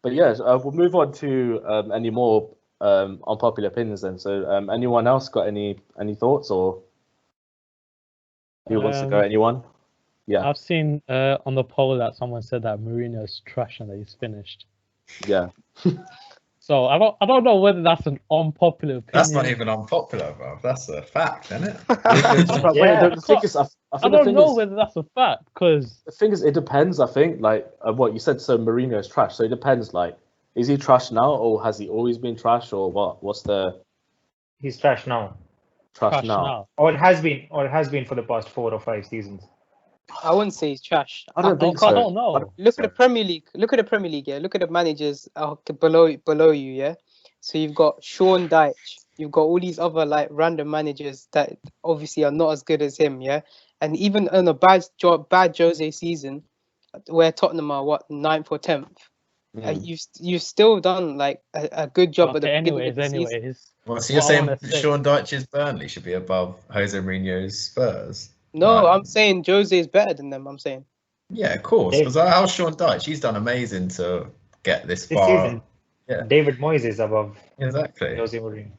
But yeah, we'll move on to any more unpopular opinions then. So anyone else got any thoughts, or who wants to go? Anyone? Yeah. I've seen on the poll that someone said that Mourinho is trash and that he's finished. Yeah. So I don't know whether that's an unpopular opinion. That's not even unpopular, bro. That's a fact, isn't it? The thing is, I don't know whether that's a fact, because the thing is, it depends. I think, like what you said. So Mourinho is trash. So it depends. Like, is he trash now, or has he always been trash, or what? What's the? He's trash now. Trash now. Or it has been for the past 4 or 5 seasons. I wouldn't say he's trash. I don't think so. I don't know. Look at the Premier League. Look at the Premier League. Yeah. Look at the managers below you. Yeah. So you've got Sean Dyche. You've got all these other like random managers that obviously are not as good as him. Yeah. And even on a bad Jose season, where Tottenham are 9th or 10th, you've still done like a good job at the beginning of the season. Well, so you're saying Sean Dyche's Burnley should be above Jose Mourinho's Spurs? No, I'm saying Jose is better than them. I'm saying. Yeah, of course. Because how's Sean Dyche? He's done amazing to get this far. Season, yeah. David Moyes is above Jose Mourinho.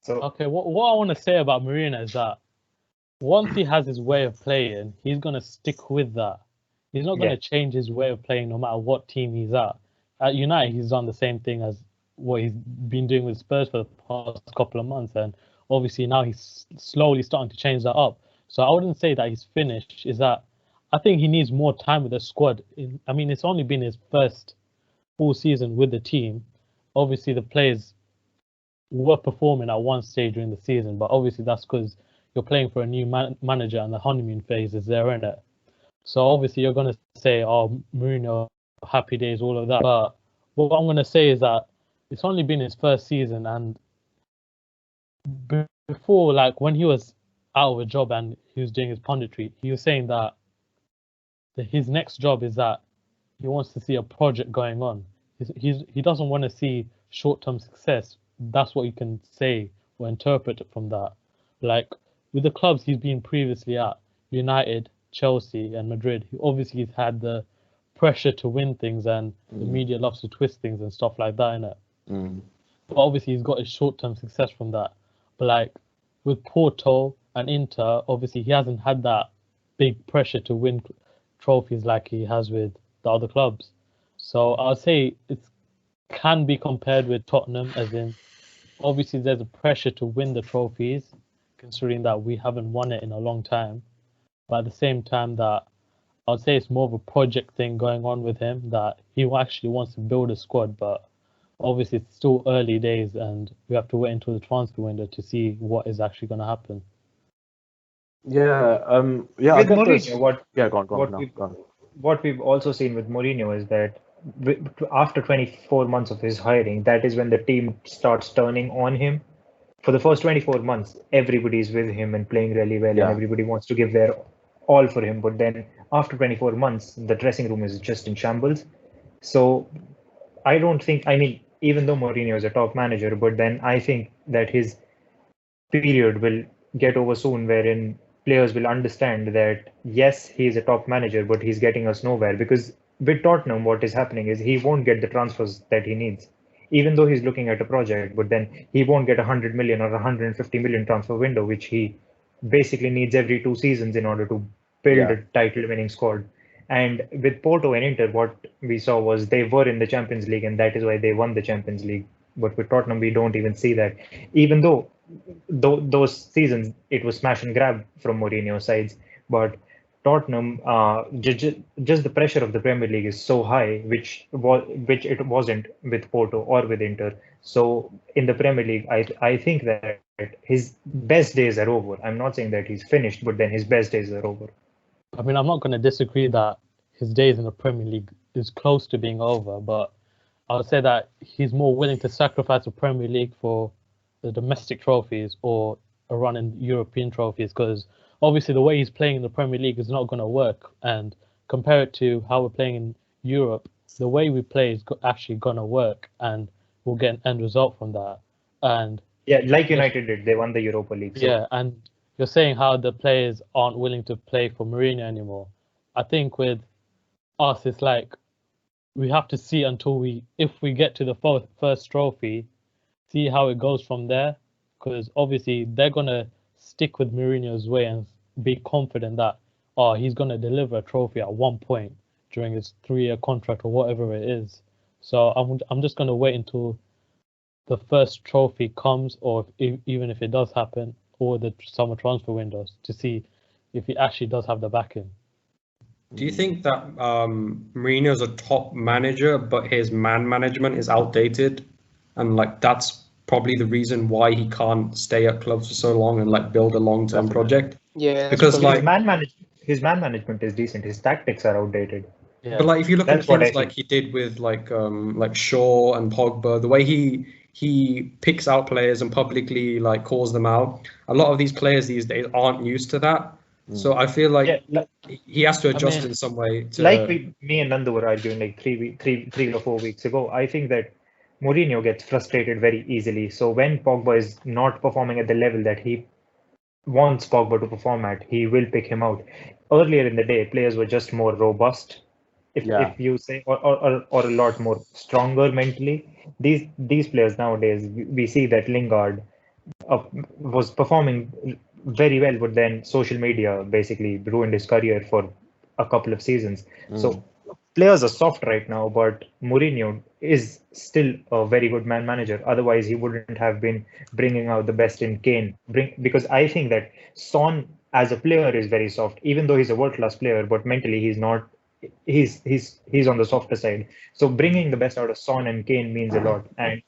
So okay, what I want to say about Mourinho is that once he has his way of playing, he's gonna stick with that. He's not gonna change his way of playing no matter what team he's at. At United, he's done the same thing as what he's been doing with Spurs for the past couple of months, and obviously now he's slowly starting to change that up. So I wouldn't say that he's finished. Is that I think he needs more time with the squad. I mean, it's only been his first full season with the team. Obviously, the players were performing at one stage during the season, but obviously that's because you're playing for a new manager and the honeymoon phase is there, isn't it? So obviously you're going to say, oh, Mourinho, happy days, all of that. But what I'm going to say is that it's only been his first season, and before, like when he was out of a job and he was doing his punditry, he was saying that his next job is that he wants to see a project going on. He doesn't want to see short-term success. That's what you can say or interpret from that. Like with the clubs he's been previously at, United, Chelsea and Madrid, he obviously has had the pressure to win things, and the media loves to twist things and stuff like that, innit? But obviously he's got his short-term success from that. But like with Porto and Inter, obviously he hasn't had that big pressure to win trophies like he has with the other clubs. So I'll say it can be compared with Tottenham, as in obviously there's a pressure to win the trophies, considering that we haven't won it in a long time. But at the same time, that I'd say it's more of a project thing going on with him, that he actually wants to build a squad, but obviously it's still early days and we have to wait until the transfer window to see what is actually going to happen. Yeah, with Mourinho, what we've also seen with Mourinho is that after 24 months of his hiring, that is when the team starts turning on him. For the first 24 months, everybody's with him and playing really well, and everybody wants to give their all for him. But then after 24 months, the dressing room is just in shambles. So I don't think, I mean, even though Mourinho is a top manager, but then I think that his period will get over soon, wherein players will understand that, yes, he is a top manager, but he's getting us nowhere. Because with Tottenham, what is happening is he won't get the transfers that he needs, even though he's looking at a project, but then he won't get 100 million or 150 million transfer window, which he basically needs every 2 seasons in order to build a title-winning squad. And with Porto and Inter, what we saw was they were in the Champions League, and that is why they won the Champions League. But with Tottenham, we don't even see that. Even though those seasons, it was smash and grab from Mourinho's sides. But Tottenham, just the pressure of the Premier League is so high, which it wasn't with Porto or with Inter. So in the Premier League, I think that his best days are over. I'm not saying that he's finished, but then his best days are over. I mean, I'm not going to disagree that his days in the Premier League is close to being over, but I would say that he's more willing to sacrifice the Premier League for the domestic trophies or a run in European trophies, because obviously the way he's playing in the Premier League is not going to work. And compare it to how we're playing in Europe, the way we play is actually going to work, and we'll get an end result from that. And yeah, like United did, they won the Europa League. So. Yeah, and you're saying how the players aren't willing to play for Mourinho anymore. I think with us, it's like we have to see until if we get to the first trophy, see how it goes from there. Because obviously they're gonna stick with Mourinho's way and be confident that he's gonna deliver a trophy at one point during his 3-year contract or whatever it is. So I'm just gonna wait until the first trophy comes, or even if it does happen, or the summer transfer windows, to see if he actually does have the backing. Do you think that Mourinho's a top manager, but his man management is outdated, and like that's probably the reason why he can't stay at clubs for so long and like build a long-term project? Yeah, because like his man management is decent. His tactics are outdated. Yeah. But like if you look at That's what things I like he did with like Shaw and Pogba, the way he picks out players and publicly like calls them out, a lot of these players these days aren't used to that. So I feel like he has to adjust in some way. Me and Nandu were arguing like 3 or 4 weeks ago. I think that Mourinho gets frustrated very easily. So when Pogba is not performing at the level that he wants Pogba to perform at, he will pick him out. Earlier in the day, players were just more robust, if you say, or a lot more stronger mentally. These players nowadays, we see that Lingard was performing very well, but then social media basically ruined his career for a couple of seasons. So players are soft right now, but Mourinho is still a very good man manager. Otherwise, he wouldn't have been bringing out the best in Kane. Because I think that Son as a player is very soft, even though he's a world class player, but mentally he's not. He's on the softer side. So bringing the best out of Son and Kane means a lot. And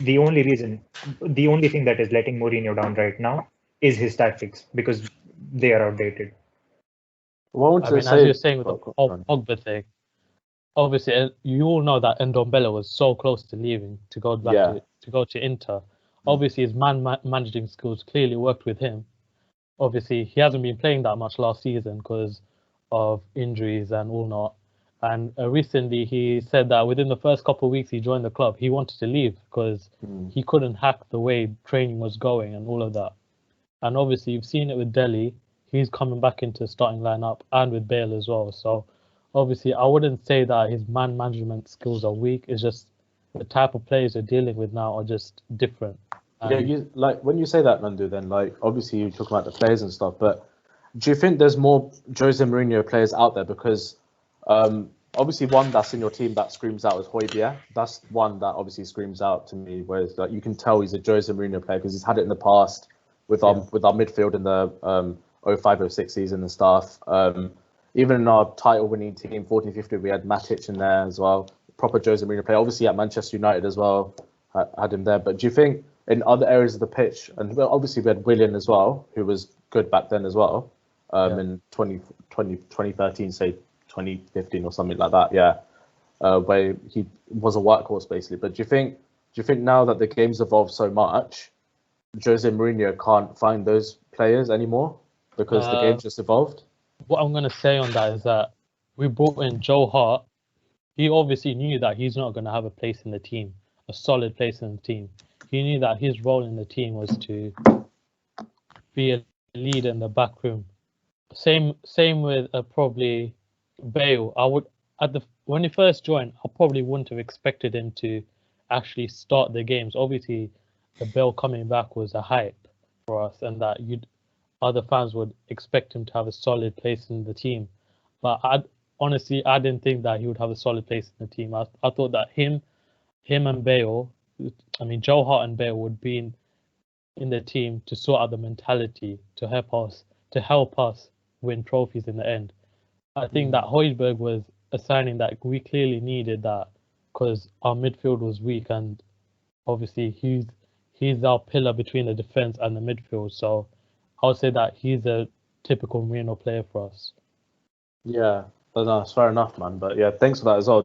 the only thing that is letting Mourinho down right now is his tactics, because they are outdated. As you're saying with the Pogba thing, obviously you all know that Ndombele was so close to leaving to go back to go to Inter. Obviously his managing skills clearly worked with him. Obviously he hasn't been playing that much last season because of injuries and all not. And recently he said that within the first couple of weeks he joined the club, he wanted to leave because he couldn't hack the way training was going and all of that. And obviously you've seen it with Delhi. He's coming back into starting lineup, and with Bale as well. So obviously I wouldn't say that his man management skills are weak. It's just the type of players you're dealing with now are just different. You like when you say that, Nandu, then like obviously you talk about the players and stuff, but do you think there's more Jose Mourinho players out there? Because obviously one that's in your team that screams out is Højbjerg. That's one that obviously screams out to me, whereas like you can tell he's a Jose Mourinho player because he's had it in the past with our midfield in the 05-06 season and stuff. Even in our title-winning team, 14-15, we had Matic in there as well. Proper Jose Mourinho player. Obviously at Manchester United as well, had him there. But do you think in other areas of the pitch, and obviously we had Willian as well, who was good back then as well, in 2013, say 2015 or something like that, where he was a workhorse basically. But do you think now that the game's evolved so much, Jose Mourinho can't find those players anymore because the game's just evolved? What I'm going to say on that is that we brought in Joe Hart. He obviously knew that he's not going to have a place in the team, a solid place in the team. He knew that his role in the team was to be a leader in the back room. Same with probably Bale. When he first joined, I probably wouldn't have expected him to actually start the games. Obviously, the Bale coming back was a hype for us, and that other fans would expect him to have a solid place in the team. But I didn't think that he would have a solid place in the team. I thought that him and Bale, Joe Hart and Bale would be in the team to sort out the mentality, to help us win trophies in the end. I think that Højbjerg was a signing that we clearly needed, that because our midfield was weak, and obviously he's our pillar between the defense and the midfield. So I would say that he's a typical Mourinho player for us. Yeah, that's fair enough, man. But yeah, thanks for that as well.